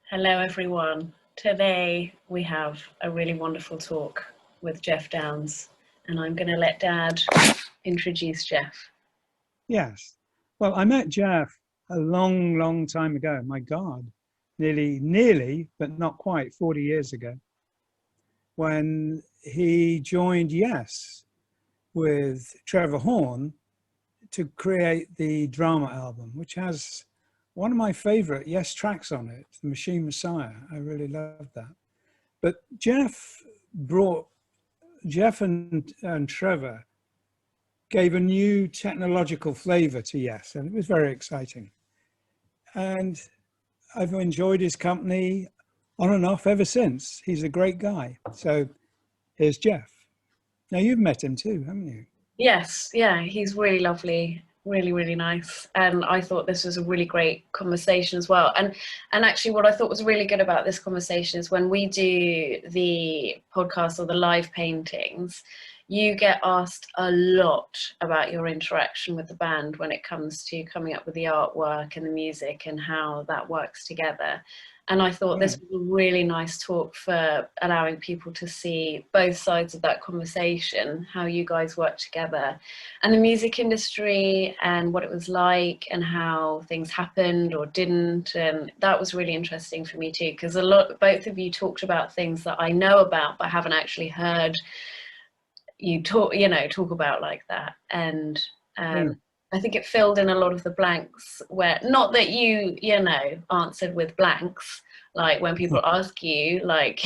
Hello everyone. Today we have a really wonderful talk with Geoff Downes, and I'm going to let Dad introduce Geoff. Yes. Well, I met Geoff a long time ago. My God, nearly, but not quite 40 years ago, when he joined Yes with Trevor Horn to create the drama album, which has one of my favorite Yes tracks on it, The Machine Messiah. I really love that. But Geoff and Trevor gave a new technological flavor to Yes, and it was very exciting. And I've enjoyed his company on and off ever since. He's a great guy. So here's Geoff. Now you've met him too, haven't you? Yes, yeah, he's really lovely, really nice. And I thought this was a really great conversation as well. And actually what I thought was really good about this conversation is when we do the podcast or the live paintings, you get asked a lot about your interaction with the band when it comes to coming up with the artwork and the music and how that works together. And I thought this was a really nice talk for allowing people to see both sides of that conversation, how you guys work together and the music industry and what it was like and how things happened or didn't. And that was really interesting for me too, because both of you talked about things that I know about but haven't actually heard you talk about like that. And I think it filled in a lot of the blanks where, not that you answered with blanks, like when people ask you like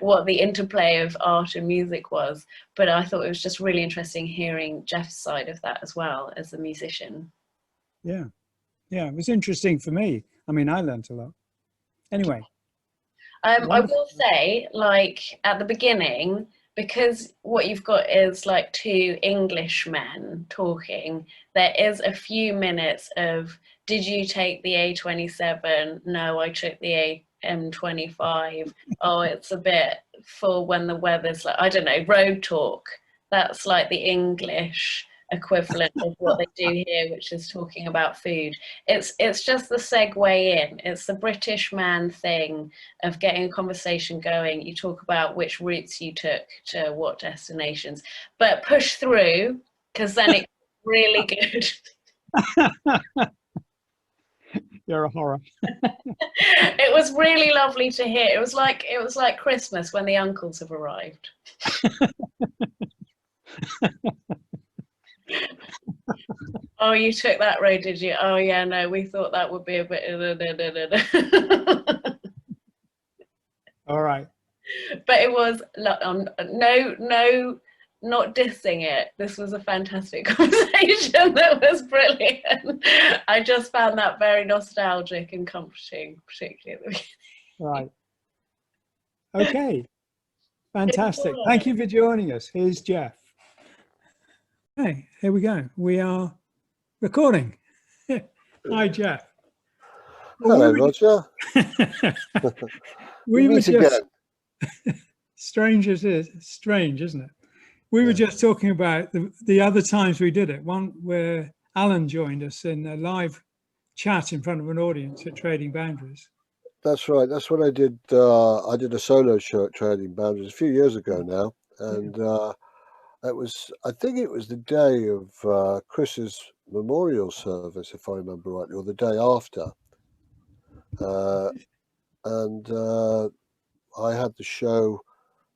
what the interplay of art and music was, but I thought it was just really interesting hearing Geoff's side of that as well as a musician. Yeah, it was interesting for me. I mean, I learned a lot. Anyway. I will say, like, at the beginning, because what you've got is like two English men talking, there is a few minutes of, did you take the A27? No, I took the M25. Oh, it's a bit for when the weather's like, I don't know, road talk. That's like the English equivalent of what they do here, which is talking about food. It's just the segue in. It's the British man thing of getting a conversation going. You talk about which routes you took to what destinations, but push through, because then it's really good. You're a horror. It was really lovely to hear. It was like Christmas when the uncles have arrived. Oh, you took that road, did you? Oh yeah, no, we thought that would be a bit All right. But it was no, not dissing it. This was a fantastic conversation. That was brilliant. I just found that very nostalgic and comforting, particularly at the beginning. Right. Okay. Fantastic. Thank you for joining us. Here's Geoff. Hey, here we go. We are recording. Hi, Geoff. Hello, Roger. We were just strange, isn't it? We were just talking about the other times we did it. One where Alan joined us in a live chat in front of an audience at Trading Boundaries. That's right. That's what I did. I did a solo show at Trading Boundaries a few years ago now, and I think it was the day of Chris's memorial service, if I remember rightly, or the day after. And I had the show.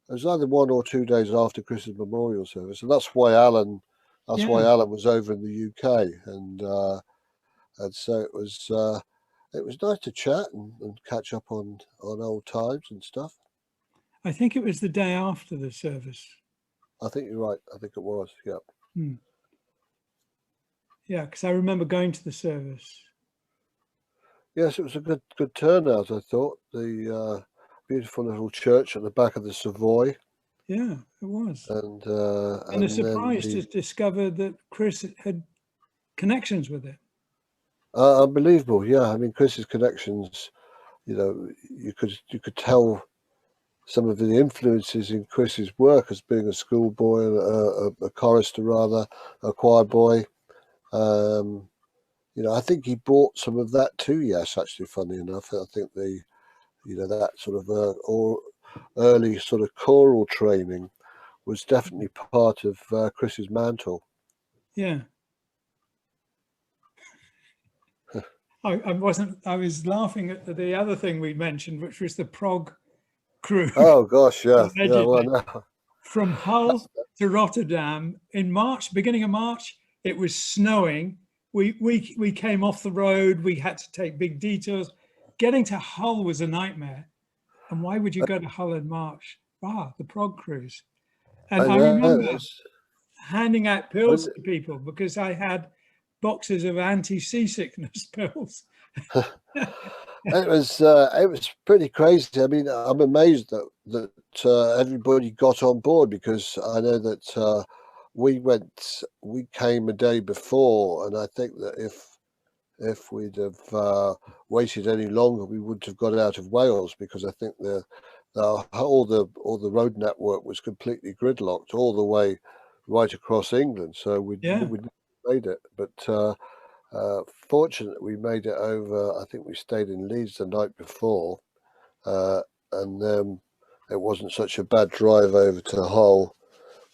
It was either 1 or 2 days after Chris's memorial service, and that's why Alan was over in the UK, and so it was nice to chat and catch up on old times and stuff. I think it was the day after the service. I think you're right. I think it was. Yeah. Yeah, because I remember going to the service. Yes, it was a good turnout. I thought the beautiful little church at the back of the Savoy. Yeah, it was. And a surprise to discover that Chris had connections with it. Unbelievable, yeah. I mean, Chris's connections. You could tell some of the influences in Chris's work as being a schoolboy, a chorister rather, a choir boy. I think he brought some of that too. Yes, actually, funny enough, I think that sort of or early sort of choral training was definitely part of Chris's mantle. Yeah. I was laughing at the other thing we mentioned, which was the prog cruise. Oh gosh, yeah. Well, no. From Hull to Rotterdam in March, beginning of March. It was snowing. We came off the road. We had to take big detours. Getting to Hull was a nightmare. And why would you go to Hull in March? The prog cruise. And I remember handing out pills to people because I had boxes of anti-seasickness pills. It was pretty crazy. I mean, I'm amazed that everybody got on board, because I know that we came a day before, and I think that if we'd have waited any longer, we wouldn't have got out of Wales, because I think all the road network was completely gridlocked all the way right across England. So we made it, but. Fortunately, we made it over. I think we stayed in Leeds the night before, and it wasn't such a bad drive over to Hull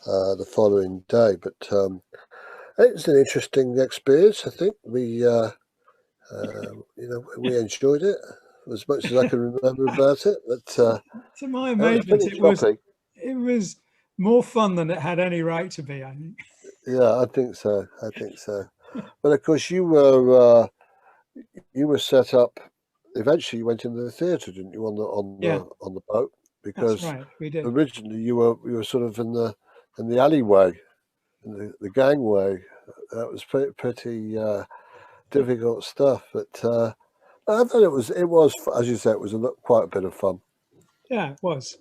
the following day. But it's an interesting experience. I think we enjoyed it as much as I can remember about it. But to my amazement, it was more fun than it had any right to be, I think. Yeah, I think so. But of course, you were set up. Eventually, you went into the theatre, didn't you, on the boat? Because that's right, we did. Originally, you were sort of in the alleyway, in the gangway. That was pretty difficult stuff. But I thought it was as you said, it was quite a bit of fun. Yeah, it was,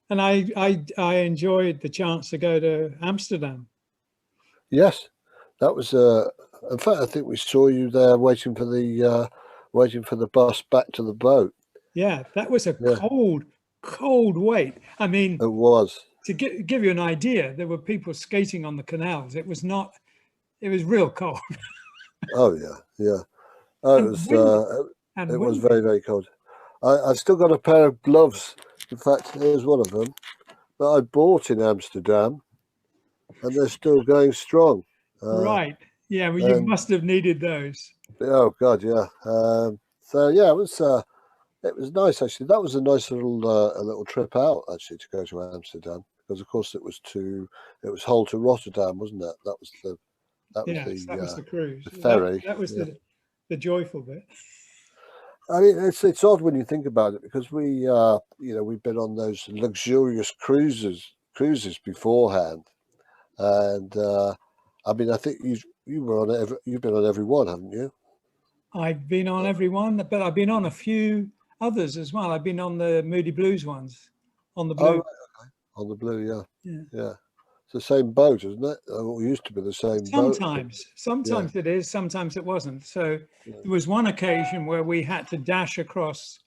and I enjoyed the chance to go to Amsterdam. Yes, that was. In fact, I think we saw you there waiting for the bus back to the boat. Yeah, that was a cold wait. I mean, it was. To give you an idea, there were people skating on the canals. It was real cold. Oh yeah. Oh, it was very, very cold. I've still got a pair of gloves. In fact, here's one of them that I bought in Amsterdam, and they're still going strong. Right. Yeah, well, you must have needed those. Oh God, yeah. So yeah, it was nice actually. That was a nice little trip out actually, to go to Amsterdam, because of course it was Hull to Rotterdam, wasn't it? That was the cruise. The ferry. That was the joyful bit. I mean, it's odd when you think about it, because we've been on those luxurious cruises beforehand, and I mean, I think you've been on every one, haven't you? I've been on every one, but I've been on a few others as well. I've been on the Moody Blues ones, on the Blue. Oh, right, okay. On the Blue, yeah. It's the same boat, isn't it? It used to be the same boat. Sometimes it is, sometimes it wasn't. So there was one occasion where we had to dash across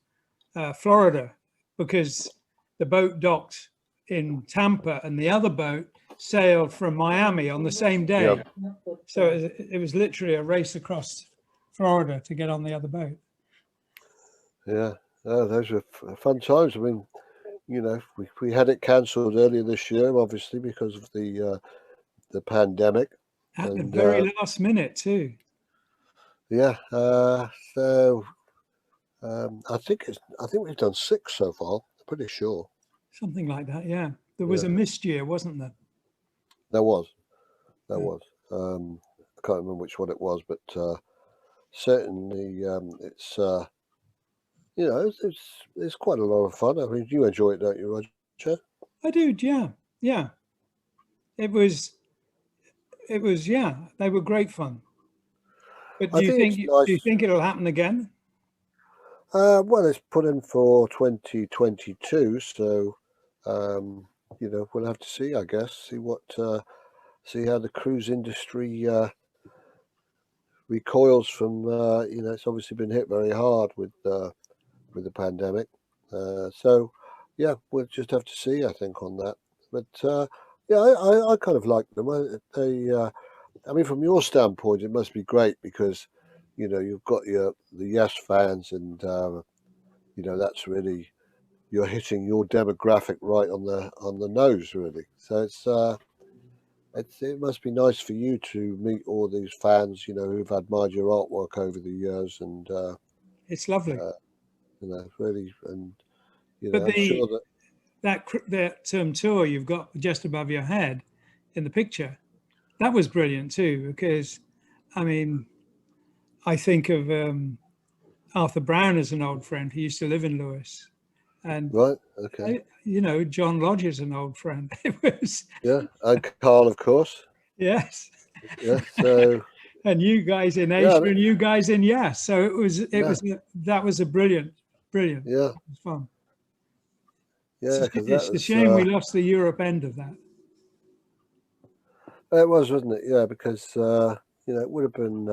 Florida, because the boat docked in Tampa and the other boat sailed from Miami on the same day. Yep. So it was literally a race across Florida to get on the other boat. Yeah, those were fun times. I mean, we had it cancelled earlier this year, obviously, because of the pandemic. At the very last minute too. Yeah. So I think we've done 6 so far. I'm pretty sure. Something like that. Yeah. There was a missed year, wasn't there? There was. I can't remember which one it was, but certainly it's it's quite a lot of fun. I mean, you enjoy it, don't you, Roger? I do. Yeah. It was. Yeah. They were great fun. But do you think it'll happen again? Well, it's put in for 2022, so we'll have to see. I guess see how the cruise industry recoils from. It's obviously been hit very hard with the pandemic. So yeah, we'll just have to see, I think, on that. But I kind of like them. I mean, from your standpoint, it must be great, because you know, you've got the Yes fans, and you know, that's really, you're hitting your demographic right on the nose, really. So it must be nice for you to meet all these fans, you know, who've admired your artwork over the years, and It's lovely. you know, really, and you But know, I'm sure that that tour you've got just above your head in the picture, that was brilliant too, because I mean, I think of Arthur Brown as an old friend. He used to live in Lewis, and right, okay, you know, John Lodge is an old friend. It was, yeah, and Carl, of course, yes, yeah. So and you guys in yeah, Asia and you guys in Yes. So yeah, that was a brilliant. It yeah, was fun. yeah, because that It's a was shame we lost the Europe end of that. it was, wasn't it? Yeah, because you know, it would have been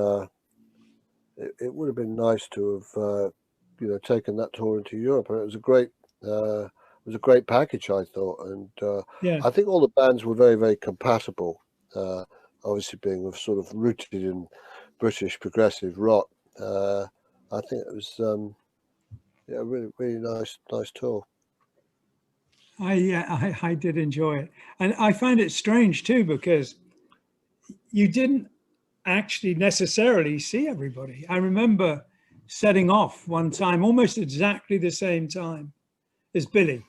it would have been nice to have you know, taken that tour into Europe, and it was a great package, I thought, and Yeah. I think all the bands were very, very compatible. Obviously, being sort of rooted in British progressive rock, I think it was yeah, really, really nice tour. I did enjoy it, and I find it strange too because you didn't actually necessarily see everybody. I remember setting off one time, almost exactly the same time as Billy.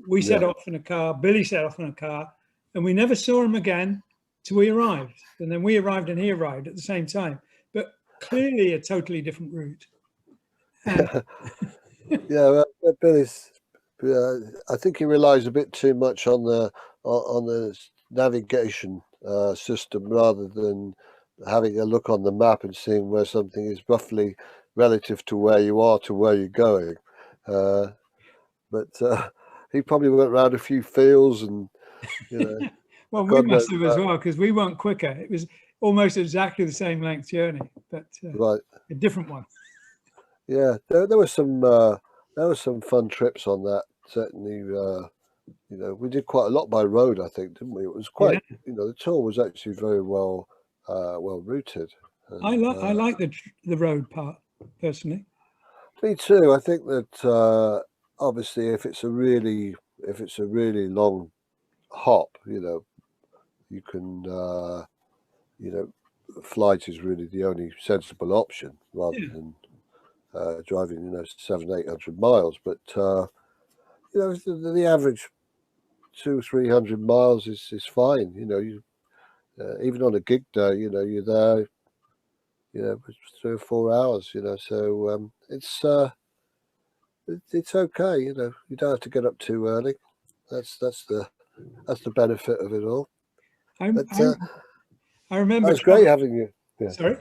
We set Yeah, off in a car. Billy set off in a car, and we never saw him again till we arrived. And then we arrived, and he arrived at the same time, but clearly a totally different route. And yeah. Billy's, I think he relies a bit too much on the navigation system rather than having a look on the map and seeing where something is roughly relative to where you are to where you're going. But he probably went around a few fields, and you know, well, we God knows must have as well because we weren't quicker. It was almost exactly the same length journey, but right. a different one. Yeah, there were some fun trips on that. Certainly, you know, we did quite a lot by road, I think, didn't we? It was Yeah, quite, you know, the tour was actually very well routed. And, I like the road part personally. me too. I think that obviously, if it's a really long hop, you know, you can, you know, flight is really the only sensible option rather Yeah. than driving, you know, 700-800 miles. But you know, the average 200-300 miles is fine. You know, you even on a gig day, you know, you're there, you know, for 3 or 4 hours. You know, so it's okay. You know, you don't have to get up too early. That's the benefit of it all. I But I that remember. was great having you. Yeah, Sorry.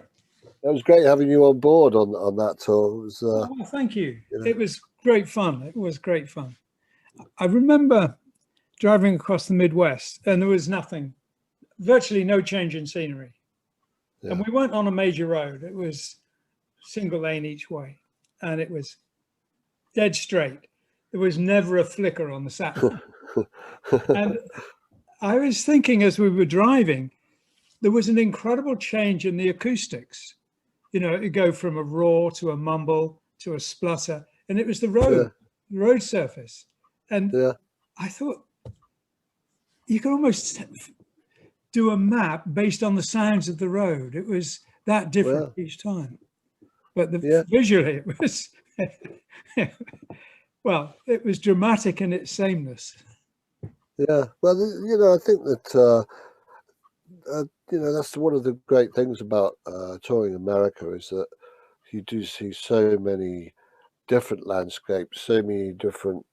that was great having you on board on that tour. It was, Oh, well, thank you. you know, It was great fun. It was great fun. I remember driving across the Midwest, and there was nothing, virtually no change in scenery. yeah. And we weren't on a major road. It was single lane each way, and it was dead straight. There was never a flicker on the sat nav. And I was thinking as we were driving, there was an incredible change in the acoustics. You know, it go from a roar to a mumble to a splutter, and it was the road surface. And Yeah. I thought you could almost do a map based on the sounds of the road. It was that different each time. But visually, it was well, it was dramatic in its sameness. Yeah. Well, you know, I think that you know, that's one of the great things about touring America is that you do see so many different landscapes, so many different.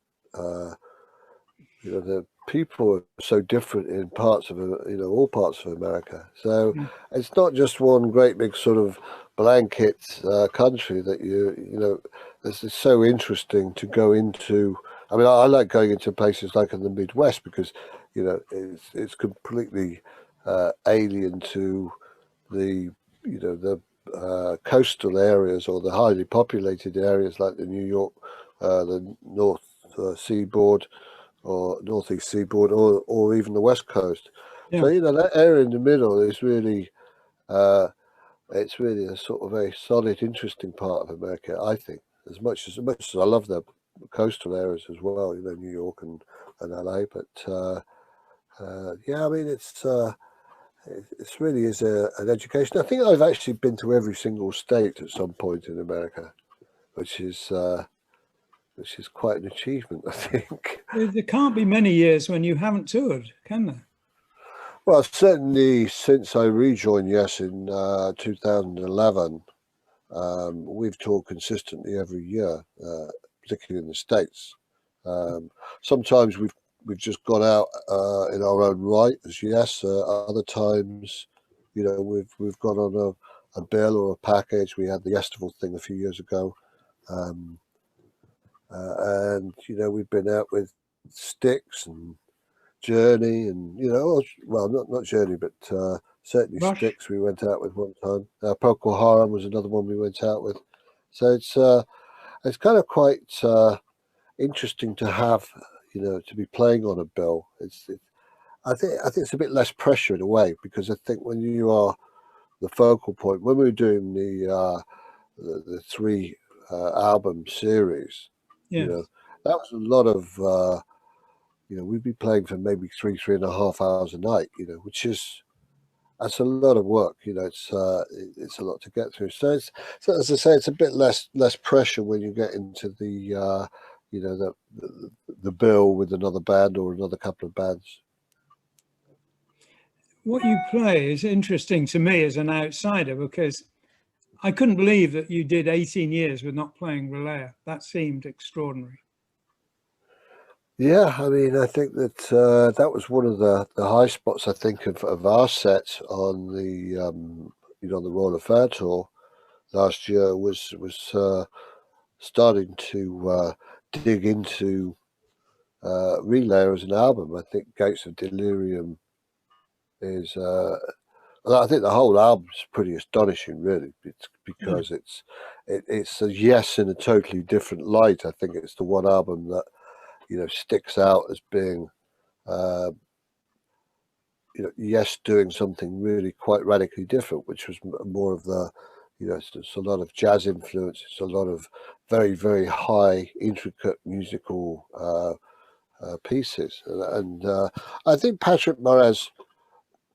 You know, the people are so different in parts of, you know, all parts of America. So it's not just one great big sort of blanket country that you know. This is so interesting to go into. I mean, I like going into places like in the Midwest because, you know, it's completely alien to the, you know, the coastal areas or the highly populated areas like the New York, the North Seaboard, or northeast seaboard, or even the west coast. Yeah. So you know that area in the middle is really it's really a sort of very solid, interesting part of America, I think. As much as I love the coastal areas as well, you know, New York and LA, but yeah, I mean, it really is an education. I think I've actually been to every single state at some point in America, which is quite an achievement, I think. There can't be many years when you haven't toured, can there? Well, certainly since I rejoined Yes in 2011, we've toured consistently every year, particularly in the States. Sometimes we've just gone out in our own right as Yes. Other times, you know, we've gone on a bill or a package. We had the Festival thing a few years ago, and you know, we've been out with Styx and Journey, and you know, well, not Journey, but certainly Rush. Styx. We went out with one time. Procol Harum was another one we went out with. So it's kind of quite interesting to have, you know, to be playing on a bill. I think it's a bit less pressure in a way, because I think when you are the focal point, when we were doing the three album series, Yeah. you know, that was a lot of you know, we'd be playing for maybe 3.5 hours a night, you know, that's a lot of work, you know. It's a lot to get through. So as I say, it's a bit less pressure when you get into the you know, the bill with another band or another couple of bands. What you play is interesting to me as an outsider, because I couldn't believe that you did 18 years with not playing Relaya. That seemed extraordinary. Yeah, I mean, I think that that was one of the high spots, I think, of our set on the you know, the Royal Affair tour last year was starting to dig into Relay as an album. I think Gates of Delirium is I think the whole album's pretty astonishing, really. It's because it's a Yes in a totally different light. I think it's the one album that, you know, sticks out as being you know, Yes doing something really quite radically different, which was more of the, you know, it's a lot of jazz influence. It's a lot of very, very high, intricate musical pieces, and I think Patrick Moraz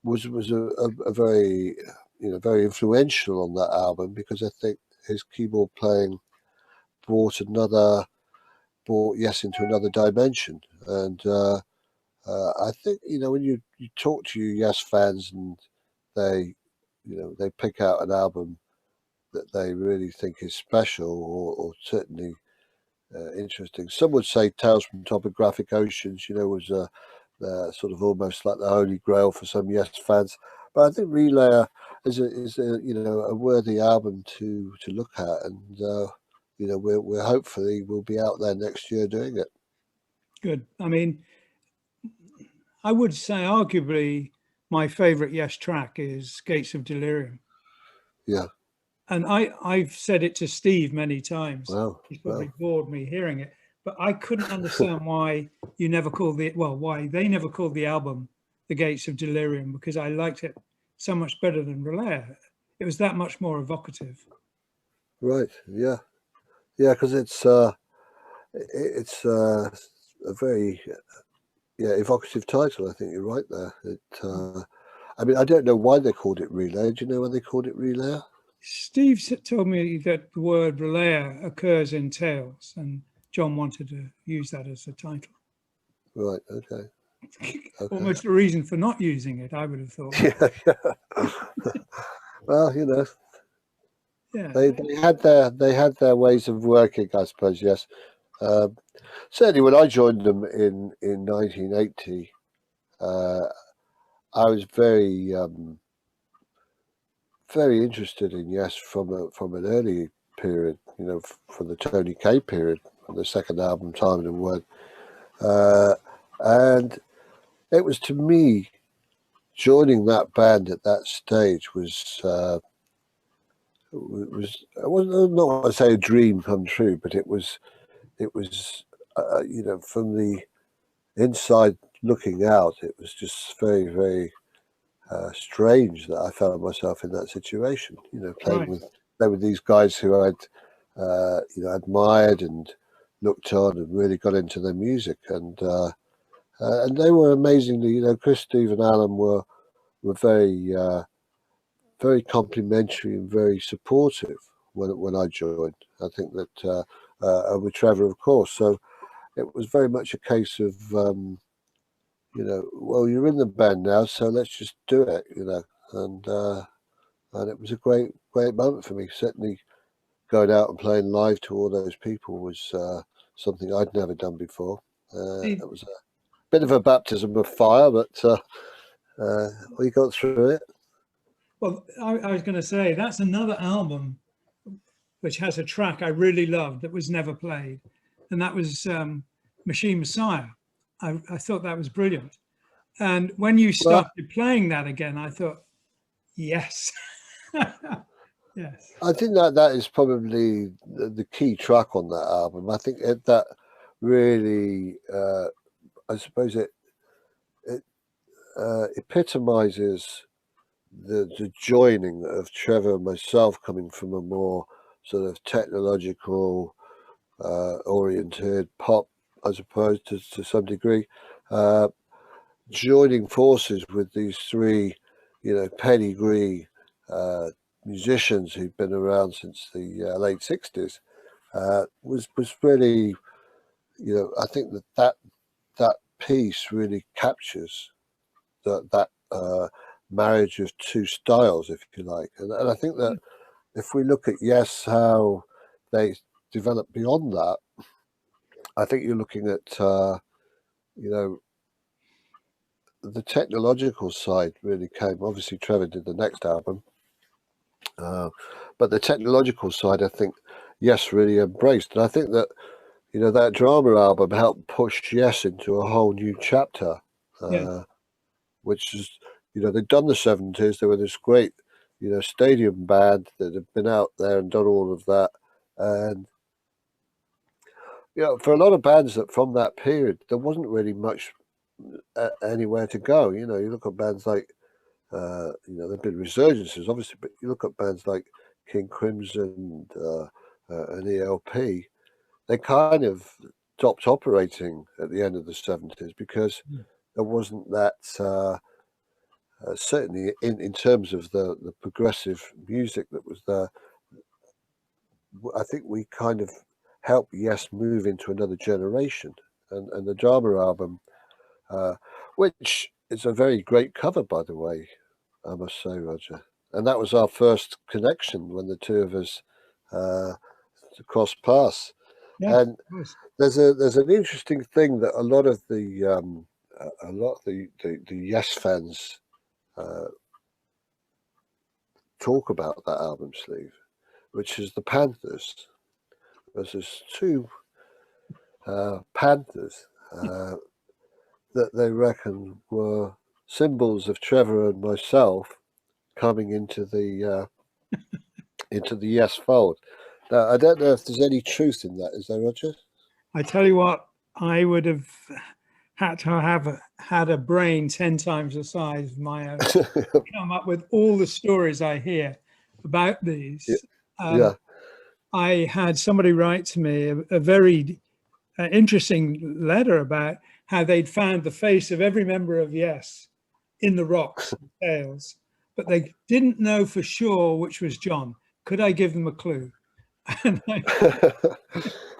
was a very, you know, very influential on that album, because I think his keyboard playing brought Yes into another dimension, and I think, you know, when you talk to your Yes fans and they, you know, they pick out an album that they really think is special, or certainly interesting. Some would say Tales from Topographic Oceans, you know, was sort of almost like the holy grail for some Yes fans. But I think Relayer is a you know, a worthy album to look at, and you know, we're hopefully we'll be out there next year doing it. Good. I mean, I would say arguably my favorite Yes track is Gates of Delirium. Yeah. And I've said it to Steve many times. Wow. He's probably bored me hearing it, but I couldn't understand why you never called why they never called the album The Gates of Delirium, because I liked it so much better than Relay. It was that much more evocative. Right. Yeah. Yeah. Because it's a very evocative title. I think you're right there. I mean, I don't know why they called it Relay. Do you know why they called it Relay? Steve told me that the word Relay occurs in Tales, and John wanted to use that as a title. Right. Okay. Almost a reason for not using it, I would have thought. Yeah. Well, you know, Yeah. they had their ways of working, I suppose. Yes. Certainly, when I joined them in 1980, I was very very interested in Yes from an early period. You know, from the Tony Kaye period, from the second album, Time and Word, and it was, to me, joining that band at that stage was I wasn't not want to say a dream come true, but it was you know, from the inside looking out, it was just very, very strange that I found myself in that situation. You know, Right. playing with these guys who I'd you know, admired and looked on and really got into their music, and they were amazingly, you know, Chris, Steve, and Alan were very very complimentary and very supportive when I joined. I think that and with Trevor, of course. So it was very much a case of you know, well, you're in the band now, so let's just do it, you know, and it was a great moment for me. Certainly, going out and playing live to all those people was something I'd never done before. It was a bit of a baptism of fire, but we got through it. Well, I was going to say that's another album which has a track I really loved that was never played, and that was Machine Messiah. I thought that was brilliant. And when you started playing that again, I thought, yes. Yes. I think that is probably the key track on that album. I think that really, I suppose it epitomizes the joining of Trevor and myself, coming from a more sort of technological oriented pop, I suppose, to some degree, joining forces with these three, you know, pedigree musicians who've been around since the late 60s, was really, you know, I think that piece really captures that marriage of two styles, if you like, and I think that if we look at Yes, how they developed beyond that, I think you're looking at you know, the technological side really came. Obviously, Trevor did the next album, but the technological side, I think, Yes really embraced, and I think that, you know, that drama album helped push Yes into a whole new chapter, which is, you know, they'd done the 70s. They were this great, you know, stadium band that had been out there and done all of that, and you know, for a lot of bands that from that period, there wasn't really much anywhere to go. You know, you look at bands like, you know, there've been resurgences, obviously, but you look at bands like King Crimson and ELP, they kind of stopped operating at the end of the 70s because there wasn't that, certainly in terms of the progressive music that was there. I think we kind of helped Yes move into another generation, and the drama album, which is a very great cover, by the way, I must say, Roger. And that was our first connection when the two of us crossed paths. Yeah, and there's an interesting thing that a lot of the Yes fans talk about that album sleeve, which is the Panthers. There's two Panthers that they reckon were symbols of Trevor and myself coming into the Yes fold. Now, I don't know if there's any truth in that. Is there, Roger? I tell you what, I would have had to have had a brain 10 times the size of my own to come up with all the stories I hear about these. Yeah. I had somebody write to me a very interesting letter about how they'd found the face of every member of Yes in the rocks and tails, but they didn't know for sure which was John. Could I give them a clue? And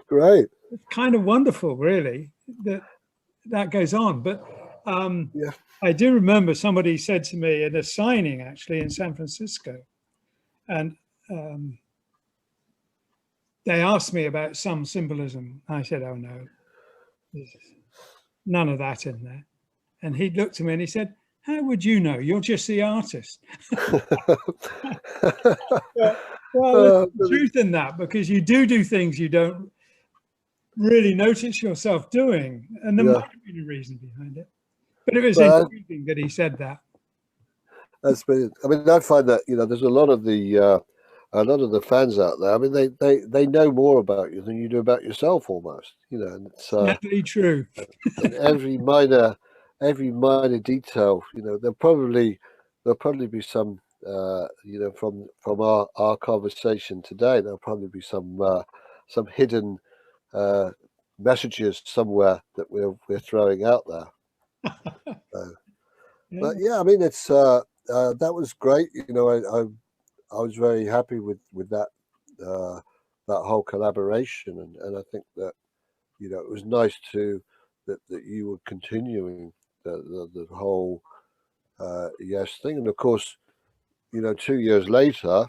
Great. it's kind of wonderful, really, that goes on. But I do remember somebody said to me at a signing, actually, in San Francisco, and they asked me about some symbolism. I said, oh, no, there's none of that in there. And he looked at me and he said, how would you know? You're just the artist. Well, there's truth in that, because you do things you don't really notice yourself doing. And there might have been a reason behind it. But it was intriguing that he said that. That's brilliant. I mean, I find that, you know, there's a lot of the fans out there. I mean, they know more about you than you do about yourself, almost. You know, and it's definitely true. And every minor detail, you know, they'll probably there'll probably be some, from our conversation today, there'll probably be some hidden messages somewhere that we're throwing out there. But yeah, I mean, it's that was great. I was very happy with that that whole collaboration, and I think that it was nice that you were continuing the whole Yes thing, and of course 2 years later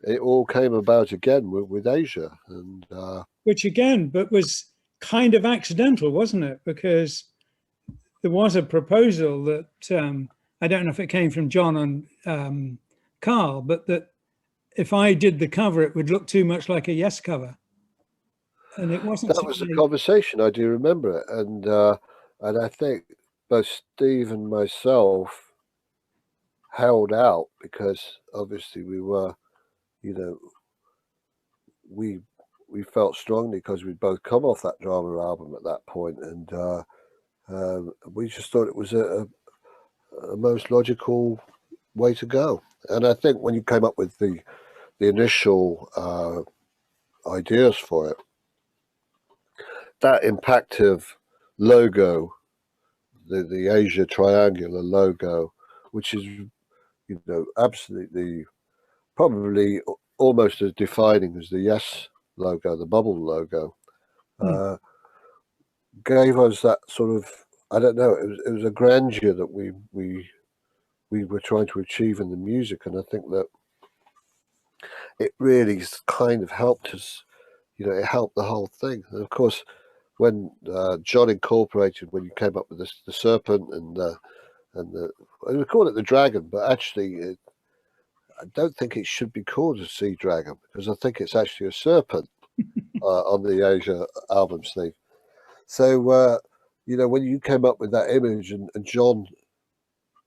it all came about again with Asia, and which again, but was kind of accidental, wasn't it? Because there was a proposal that I don't know if it came from John and Carl, but that if I did the cover, it would look too much like a Yes cover, and it wasn't. that was the conversation. I do remember it, and I think both Steve and myself held out because obviously we were, we felt strongly because we'd both come off that drama album at that point, and we just thought it was a most logical way to go. And I think when you came up with the initial ideas for it, that impactive logo, the Asia triangular logo, which is absolutely probably almost as defining as the Yes logo, the bubble logo, gave us that sort of, I don't know, it was a grandeur that we were trying to achieve in the music, and I think that it really kind of helped us. It helped the whole thing. And of course, when John incorporated, when you came up with the serpent and we call it the dragon, but actually I don't think it should be called a sea dragon, because I think it's actually a serpent on the Asia album sleeve. So when you came up with that image, and John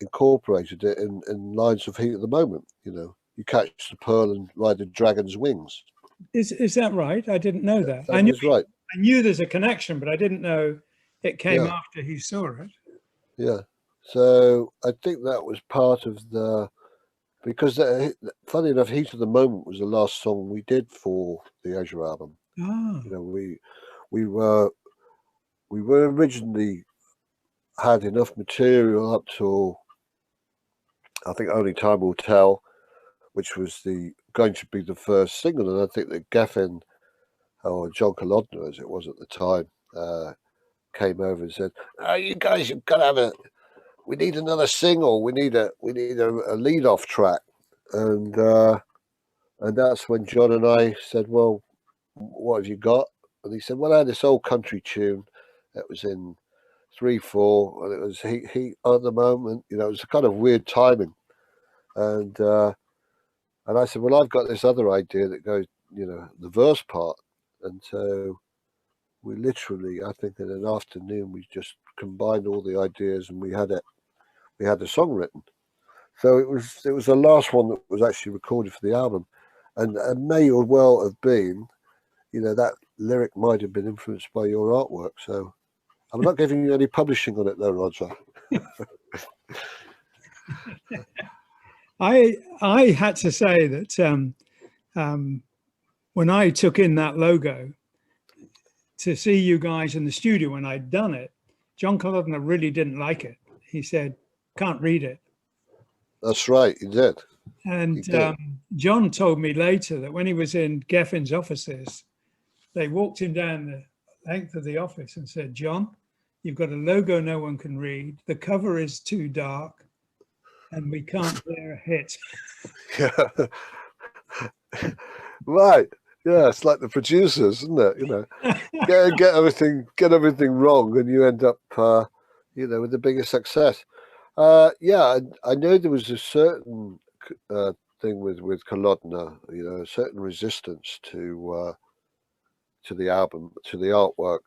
incorporated it in Lines of Heat at the Moment, you catch the pearl and ride the dragon's wings. Is that right? I didn't know that. That was right. I knew there's a connection, but I didn't know it came after he saw it. Yeah. So I think that was part of because funny enough, Heat of the Moment was the last song we did for the Asia album. Ah. We were originally had enough material up till, I think, Only Time Will Tell, which was going to be the first single, and I think that Geffen, or John Kolodner as it was at the time, came over and said, "Oh, you guys, you've got to we need another single. We need a lead off track," and that's when John and I said, "Well, what have you got?" And he said, "Well, I had this old country tune that was in 3/4, and it was Heat at the Moment." It was a kind of weird timing, and I said, "Well, I've got this other idea that goes, the verse part," and so we literally, I think, in an afternoon, we just combined all the ideas, and we had the song written. So it was the last one that was actually recorded for the album, and may or well have been, that lyric might have been influenced by your artwork. So I'm not giving you any publishing on it, though, Roger. I had to say that when I took in that logo to see you guys in the studio when I'd done it, John Kolodner really didn't like it. He said, "Can't read it." That's right, he did. And John told me later that when he was in Geffen's offices, they walked him down the length of the office and said, "John, you've got a logo no one can read. The cover is too dark, and we can't bear a hit." Yeah. Right. Yeah, it's like the producers, isn't it? Get everything wrong, and you end up, with the biggest success. Yeah, I know there was a certain thing with Kolodner, a certain resistance to the album, to the artwork.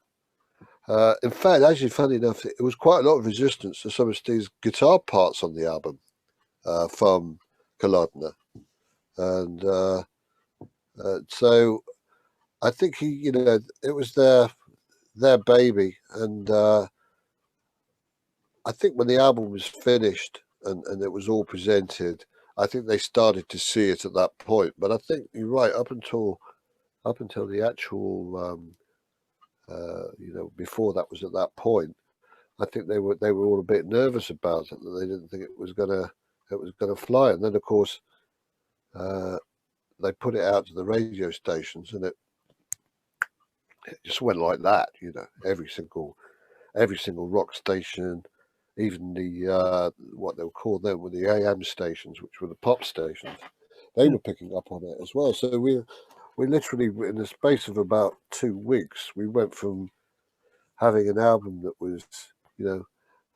In fact, actually, funny enough, it was quite a lot of resistance to some of Steve's guitar parts on the album from Kolodner, and so I think it was their baby, and I think when the album was finished, and it was all presented. I think they started to see it at that point. But I think you're right. Up until the actual, before that was at that point, I think they were all a bit nervous about it, that they didn't think it was gonna fly. And then of course they put it out to the radio stations, and it just went like that. Every single rock station, even the what they were called then were the AM stations, which were the pop stations. They were picking up on it as well. So we literally, in the space of about 2 weeks, we went from having an album that was,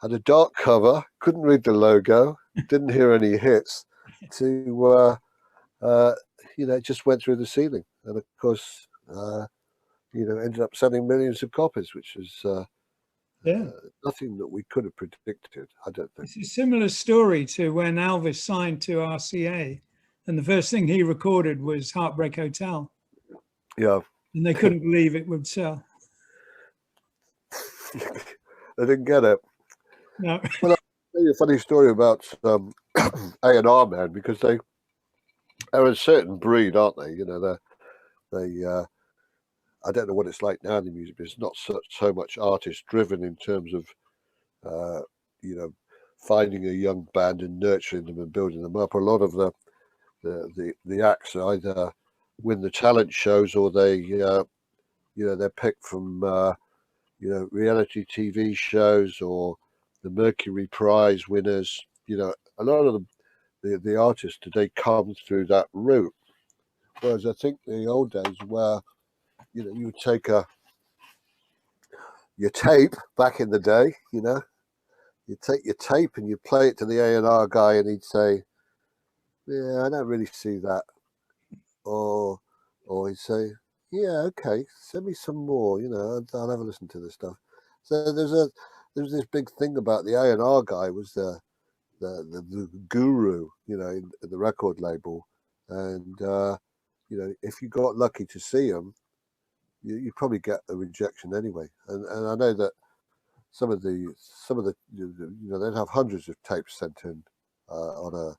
had a dark cover, couldn't read the logo, didn't hear any hits, to it just went through the ceiling, and of course, ended up selling millions of copies, which is nothing that we could have predicted, I don't think. It's a similar story to when Elvis signed to RCA, and the first thing he recorded was Heartbreak Hotel. Yeah. And they couldn't believe it would sell. They didn't get it. No. Well, I'll tell you a funny story about A&R man, because they're a certain breed, aren't they? I don't know what it's like now in the music business. Not so much artist driven in terms of finding a young band and nurturing them and building them up. A lot of the acts either win the talent shows, or they're picked from reality TV shows or the Mercury Prize winners. A lot of the artists today come through that route, whereas I think the old days where you would take your tape back in the day, you take your tape and you play it to the A&R guy, and he'd say, "Yeah, I don't really see that," or he'd say, "Yeah, okay, send me some more. I'll have a listen to this stuff." So there's this big thing about the A&R guy was the guru, in the record label, and if you got lucky to see him, you probably get a rejection anyway. And I know that some of the they'd have hundreds of tapes sent in on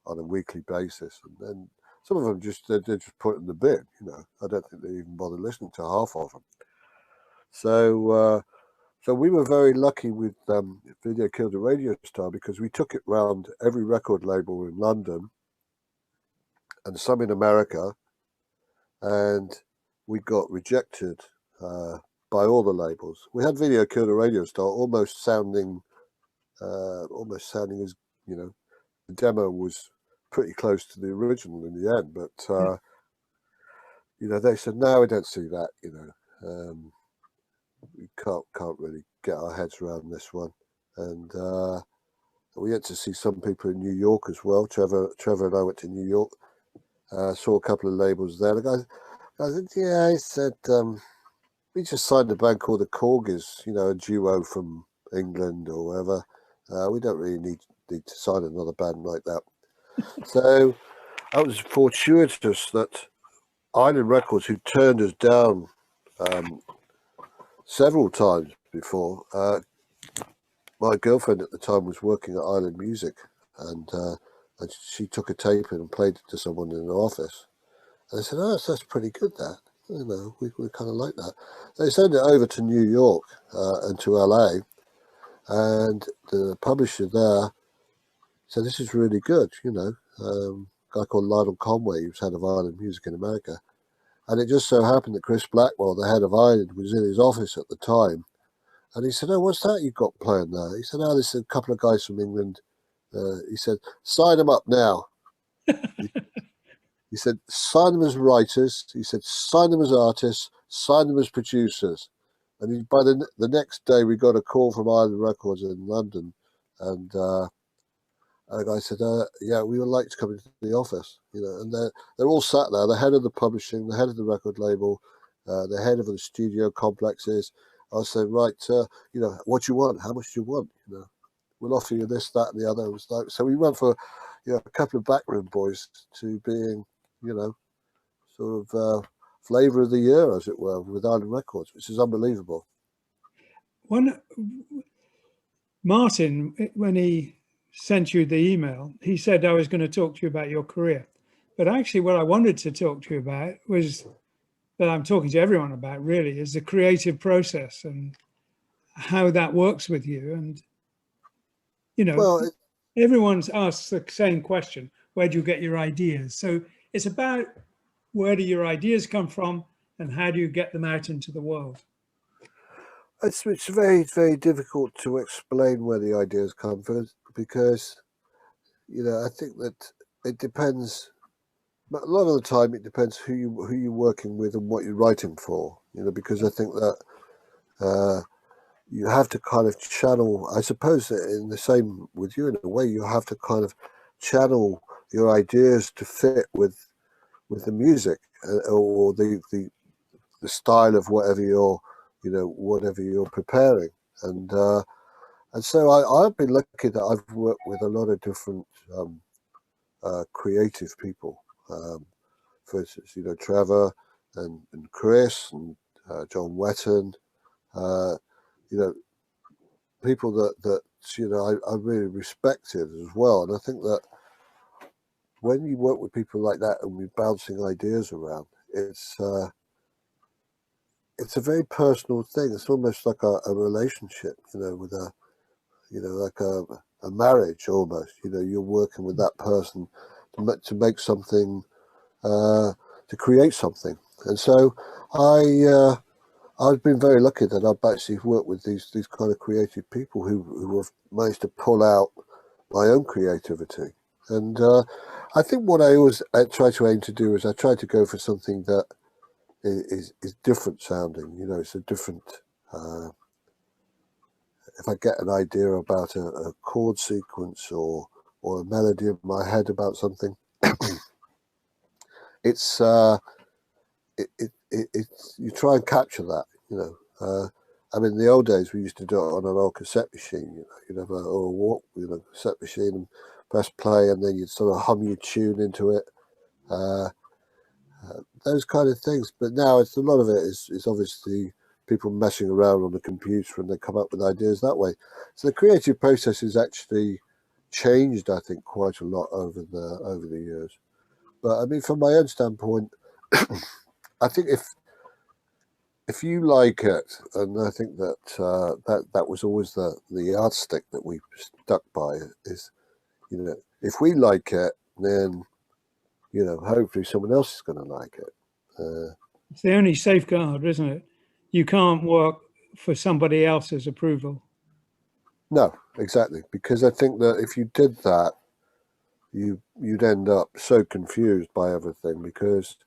a weekly basis, and then some of them they just put in the bin. I don't think they even bother listening to half of them. So we were very lucky with Video Killed a Radio Star, because we took it round every record label in London and some in America, and we got rejected by all the labels. We had Video Killed a Radio Star almost sounding as, the demo was pretty close to the original in the end, but they said, "No, we don't see that. We can't really get our heads around this one." And we had to see some people in New York as well. Trevor and I went to New York, saw a couple of labels there. The guy said, "Yeah," he said, "we just signed a band called the Corgis, a duo from England or wherever. We don't really need to sign another band like that." So that was fortuitous that Island Records, who turned us down several times before, my girlfriend at the time was working at Island Music, and she took a tape in and played it to someone in the office. And they said, "Oh, that's pretty good, that. We kind of like that." They sent it over to New York and to LA, and the publisher there said, "This is really good." A guy called Lionel Conway, who's head of Island Music in America. And it just so happened that Chris Blackwell, the head of Island, was in his office at the time. And he said, "Oh, what's that you've got playing there?" He said, "Oh, this is a couple of guys from England." He said, "Sign them up now." He said, "Sign them as writers." He said, "Sign them as artists, sign them as producers." And by the next day, we got a call from Island Records in London. And the guy said, "Yeah, we would like to come into the office." And they're all sat there, the head of the publishing, the head of the record label, the head of the studio complexes. I was saying, "Right, what do you want? How much do you want? We'll offer you this, that, and the other." It was like, so we went for, a couple of backroom boys to being, sort of flavor of the year, as it were, with Island Records, which is unbelievable. Martin, when he sent you the email, he said I was going to talk to you about your career. But actually what I wanted to talk to you about was, that I'm talking to everyone about really, is the creative process and how that works with you. And, you know, Well, everyone's asked the same question: where do you get your ideas? So it's about, where do your ideas come from and how do you get them out into the world? it's very, very difficult to explain where the ideas come from, because, you know, I think that it depends. A lot of the time, it depends who you're working with and what you're writing for. You know, because I think that you have to kind of channel. I suppose that in the same with you, in a way, you have to kind of channel your ideas to fit with the music, or the style of whatever whatever you're preparing. And so I've been lucky that I've worked with a lot of different creative people. For instance, you know, Trevor and Chris and John Wetton, you know, people that you know I really respected as well. And I think that when you work with people like that and we're bouncing ideas around, it's a very personal thing. It's almost like a relationship, you know, with like a marriage almost. You know, you're working with that person to make something, to create something. And so I've been very lucky that I've actually worked with these kind of creative people who have managed to pull out my own creativity. And I think what I always try to aim to do is I try to go for something that is different sounding. You know, it's a different. If I get an idea about a chord sequence or a melody in my head about something, it's you try and capture that. You know, I mean, in the old days we used to do it on an old cassette machine. You know, you'd have a cassette machine and press play, and then you'd sort of hum your tune into it. Those kind of things. But now it's a lot of it is obviously people messing around on the computer and they come up with ideas that way. So the creative process has actually changed, I think, quite a lot over the years. But I mean, from my own standpoint, I think if you like it, and I think that that was always the yardstick that we stuck by, is, you know, if we like it, then, you know, hopefully someone else is going to like it. It's the only safeguard, isn't it? You can't work for somebody else's approval. No, exactly, because I think that if you did that, you'd end up so confused by everything, because,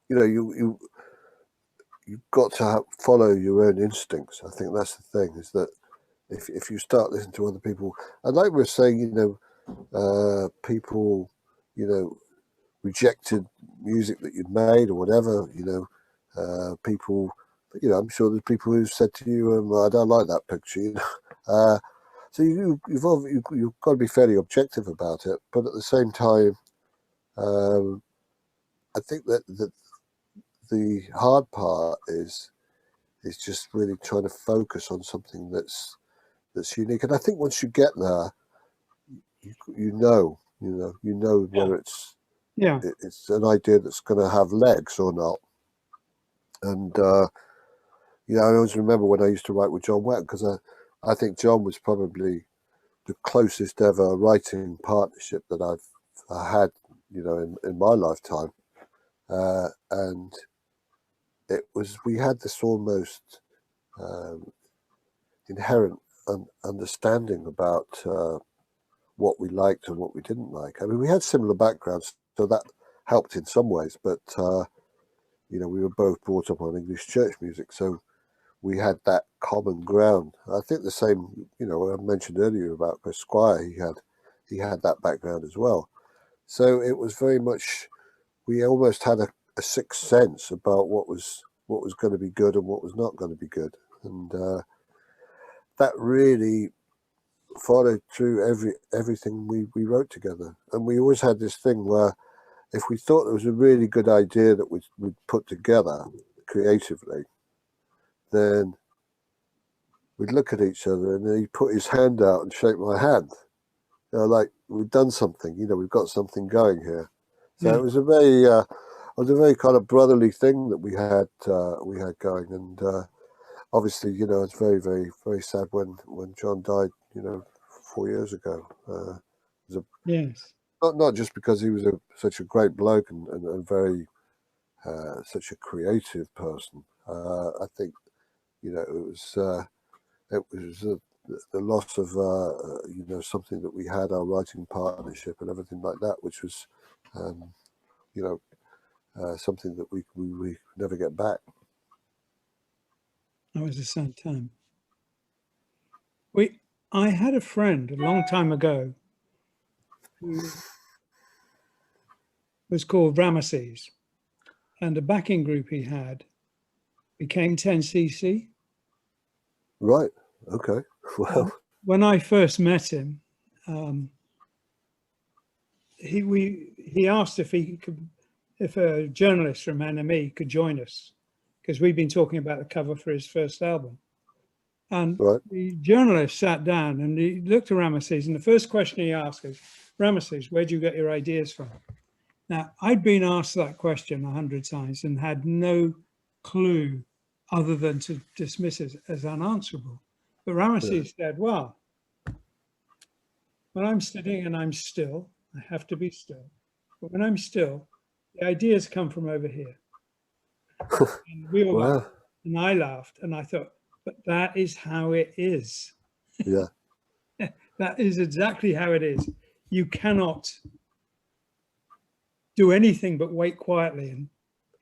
you know, you've got to follow your own instincts. I think that's the thing, is that if you start listening to other people, and like we were saying, you know, people, you know, rejected music that you'd made or whatever, you know, people, you know, I'm sure there's people who've said to you, I don't like that picture, you know. So you've got to be fairly objective about it, but at the same time, I think that the hard part is just really trying to focus on something that's unique. And I think once you get there, you know whether it's an idea that's going to have legs or not. And you know, I always remember when I used to write with John Wetton, because I think John was probably the closest ever writing partnership that I had, you know, in my lifetime. And we had this almost inherent understanding about what we liked and what we didn't like. I mean, we had similar backgrounds, so that helped in some ways, but you know, we were both brought up on English church music, so we had that common ground. I think the same, you know, I mentioned earlier about Chris Squire, he had that background as well. So it was very much, we almost had a sixth sense about what was going to be good and what was not going to be good. And that really followed through everything we wrote together. And we always had this thing where if we thought there was a really good idea that we'd put together creatively, then we'd look at each other, and then he'd put his hand out and shake my hand. Like we've done something, we've got something going here. So it was a very kind of brotherly thing that we had going, and obviously, it's very, very, very sad when John died, 4 years ago. It was Yes. not just because he was such a great bloke and very such a creative person. I think it was the loss of something that we had, our writing partnership and everything like that, which was something that we never get back. That was a sad time. I had a friend a long time ago who was called Ramesses, and the backing group he had became 10cc. Right. Okay. Well, when I first met him, he asked if a journalist from NME could join us, because we'd been talking about the cover for his first album. And the journalist sat down and he looked at Ramesses, and the first question he asked is, Ramesses, where'd you get your ideas from? Now, I'd been asked that question 100 times and had no clue other than to dismiss it as unanswerable. But Ramesses said, well, when I'm sitting and I'm still, I have to be still. But when I'm still, the ideas come from over here. And we all laughed, and I laughed, and I thought, but that is how it is. Yeah. That is exactly how it is. You cannot do anything but wait quietly and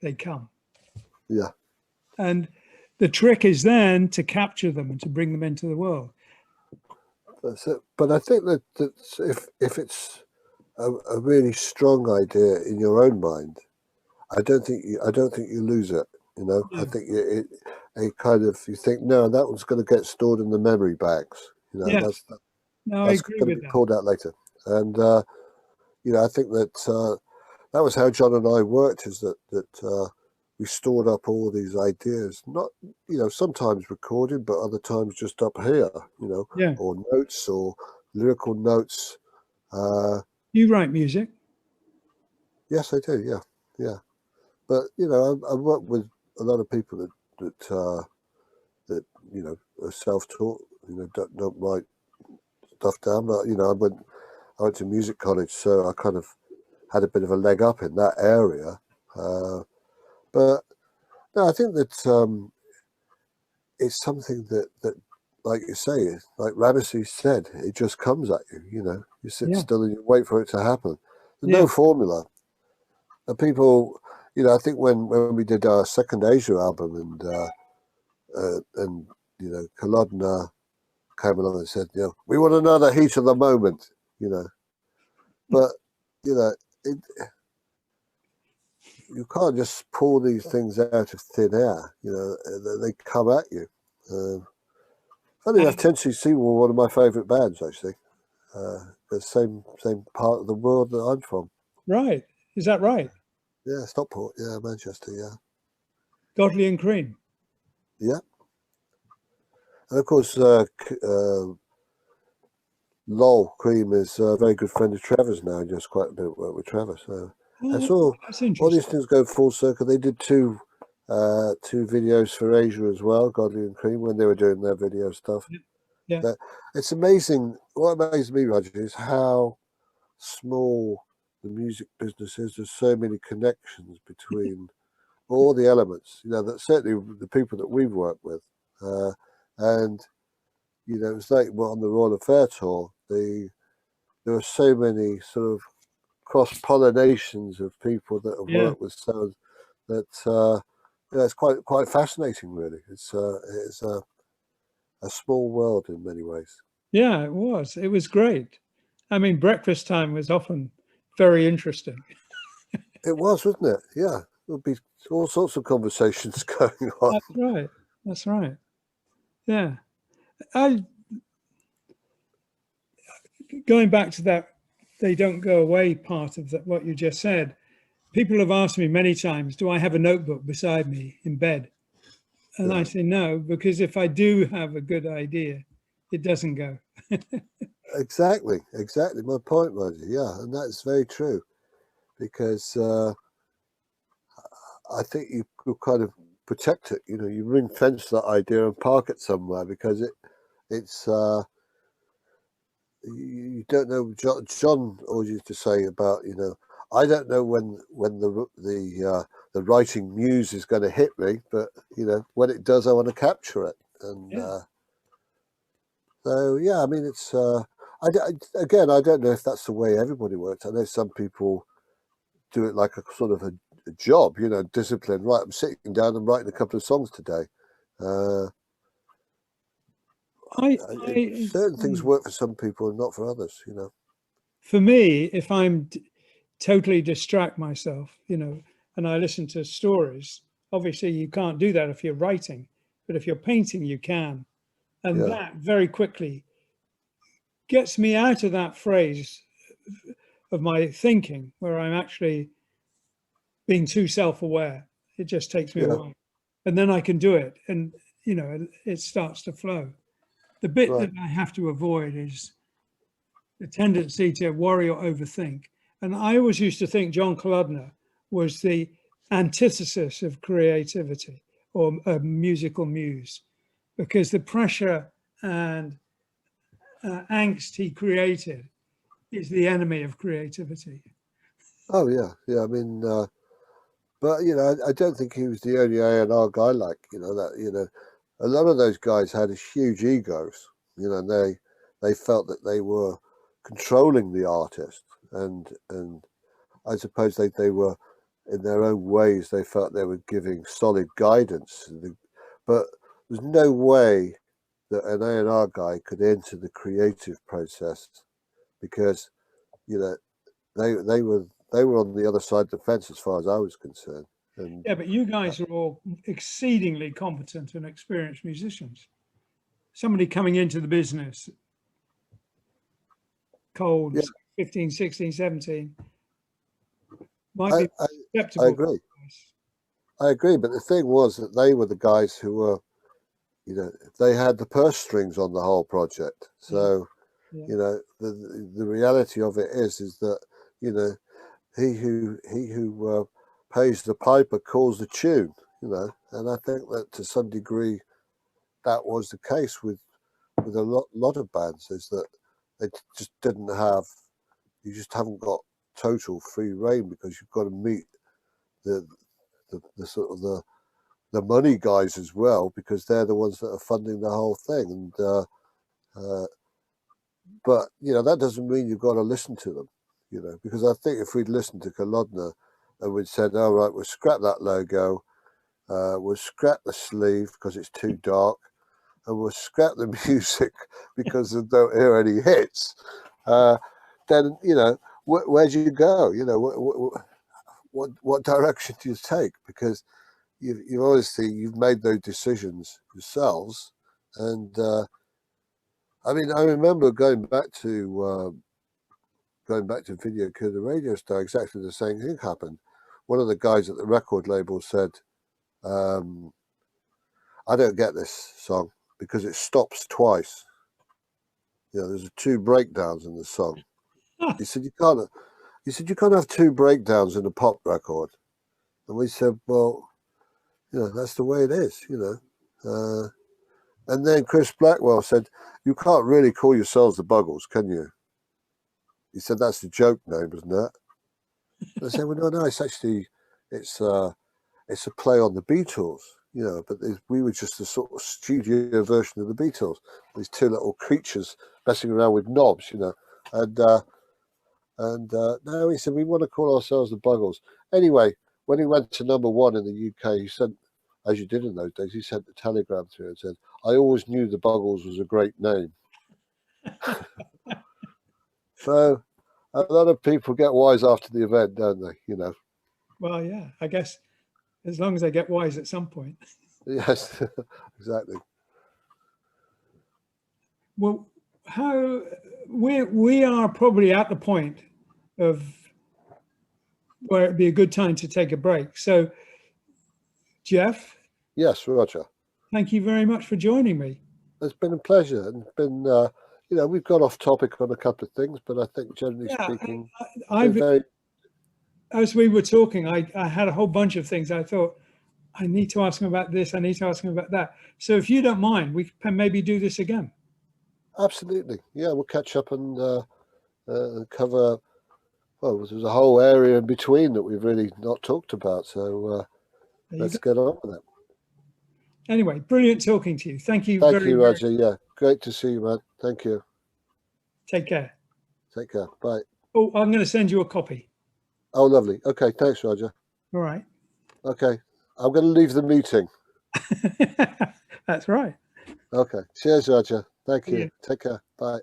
they come. Yeah. And the trick is then to capture them and to bring them into the world. That's it. But I think that if it's a really strong idea in your own mind, I don't think you lose it. Yeah. I think it kind of, you think, no, that one's going to get stored in the memory banks. That's going to be pulled out later. And I think that that was how John and I worked. Is that we stored up all these ideas, not sometimes recorded, but other times just up here, or notes or lyrical notes. You write music? Yes, I do. Yeah. But I work with a lot of people that are self-taught. Don't write stuff down. But I went to music college, so I kind of had a bit of a leg up in that area. But no, I think that it's something that, like you say, like Ramesses said, it just comes at you. You sit still and you wait for it to happen. There's no formula. And people, I think when we did our second Asia album and Kolodna came along and said, we want another Heat of the Moment, but you can't just pull these things out of thin air. They come at you. Funny enough, 10cc were one of my favourite bands, actually. The same part of the world that I'm from. Right. Is that right? Yeah, Stockport. Yeah, Manchester. Yeah. Godley and Cream. Yeah. And of course, Lowell Cream is a very good friend of Trevor's now. Just quite a bit of work with Trevor. So I saw all these things go full circle. They did two videos for Asia as well, Godley and Cream, when they were doing their video stuff. Yeah. But it's amazing. What amazes me, Roger, is how small the music business is. There's so many connections between all the elements. That certainly the people that we've worked with, and it's like on the Royal Affair tour. There are so many sort of cross-pollinations of people that have worked with sound that it's quite fascinating, really. It's a small world in many ways. Yeah, it was. It was great. I mean, breakfast time was often very interesting. It was, wasn't it? Yeah, there would be all sorts of conversations going on. That's right. That's right. Yeah. Going back to that, they don't go away part of that, what you just said. People have asked me many times, do I have a notebook beside me in bed? And I say no, because if I do have a good idea, it doesn't go. Exactly my point, Roger. Yeah, and that's very true, because I think you could kind of protect it. You know, you ring fence that idea and park it somewhere, because it's you don't know. John always used to say about, you know, I don't know when the writing muse is going to hit me, but you know, when it does, I want to capture it. And so yeah, I mean, it's again, I don't know if that's the way everybody works. I know some people do it like a sort of a job, you know, discipline. Right, I'm sitting down and writing a couple of songs today. Certain things work for some people and not for others, you know. For me, if I'm totally distract myself, you know, and I listen to stories, obviously you can't do that if you're writing, but if you're painting, you can. And that very quickly gets me out of that phrase of my thinking where I'm actually being too self-aware. It just takes me away. And then I can do it. And, you know, it starts to flow. The bit that I have to avoid is the tendency to worry or overthink. And I always used to think John Kalodner was the antithesis of creativity or a musical muse, because the pressure and angst he created is the enemy of creativity. Oh yeah, I mean, but you know, I don't think he was the only A&R guy. Like, you know, that, you know, a lot of those guys had huge egos. You know, and they felt that they were controlling the artist, and I suppose they were, in their own ways, they felt they were giving solid guidance. But there's no way that an A&R guy could enter the creative process, because, you know, they were on the other side of the fence as far as I was concerned. And yeah, but you guys are all exceedingly competent and experienced musicians. Somebody coming into the business cold, 15, 16, 17, might be acceptable. I agree, but the thing was that they were the guys who were, you know, they had the purse strings on the whole project. So, you know, the reality of it is that, you know, he who pays the piper calls the tune, you know. And I think that to some degree that was the case with a lot of bands, is that they just didn't have, you just haven't got total free reign, because you've got to meet the sort of the money guys as well, because they're the ones that are funding the whole thing. And but you know, that doesn't mean you've got to listen to them, you know, because I think if we'd listened to Kalodner and we'd said, all right, we'll scrap that logo, we'll scrap the sleeve because it's too dark, and we'll scrap the music because we don't hear any hits, then, you know, where do you go? You know, what direction do you take? Because you obviously, you've made those decisions yourselves. And I mean, I remember going back to Video Killed the Radio Star, exactly the same thing happened. One of the guys at the record label said, I don't get this song because it stops twice. You know, there's 2 breakdowns in the song. He said you can't have 2 breakdowns in a pop record. And we said, well, you know, that's the way it is, you know. And then Chris Blackwell said, you can't really call yourselves the Buggles, can you? He said, that's the joke name, isn't it? And I said, well, no, it's actually, it's a play on the Beatles, you know, but we were just a sort of studio version of the Beatles. These 2 little creatures messing around with knobs, you know. And no, he said, we want to call ourselves the Buggles. Anyway, when he went to #1 in the UK, he sent, as you did in those days, he sent the telegram through and said, I always knew the Buggles was a great name. So a lot of people get wise after the event, don't they? You know. Well, yeah, I guess as long as they get wise at some point. Yes, exactly. Well, how we are probably at the point of where it'd be a good time to take a break. So, Geoff. Yes, Roger. Thank you very much for joining me. It's been a pleasure, and it's been, you know, we've got off topic on a couple of things, but I think generally speaking, as we were talking, I had a whole bunch of things. I thought, I need to ask him about this. I need to ask him about that. So if you don't mind, we can maybe do this again. Absolutely. Yeah, we'll catch up and cover, well, there's a whole area in between that we've really not talked about. So let's get on with it. Anyway, brilliant talking to you. Thank you. Thank you, Roger. Yeah, great to see you, man. Thank you. Take care. Take care. Bye. Oh, I'm going to send you a copy. Oh, lovely. Okay, thanks, Roger. All right. Okay, I'm going to leave the meeting. That's right. Okay. Cheers, Roger. Thank you. Yeah. Take care. Bye.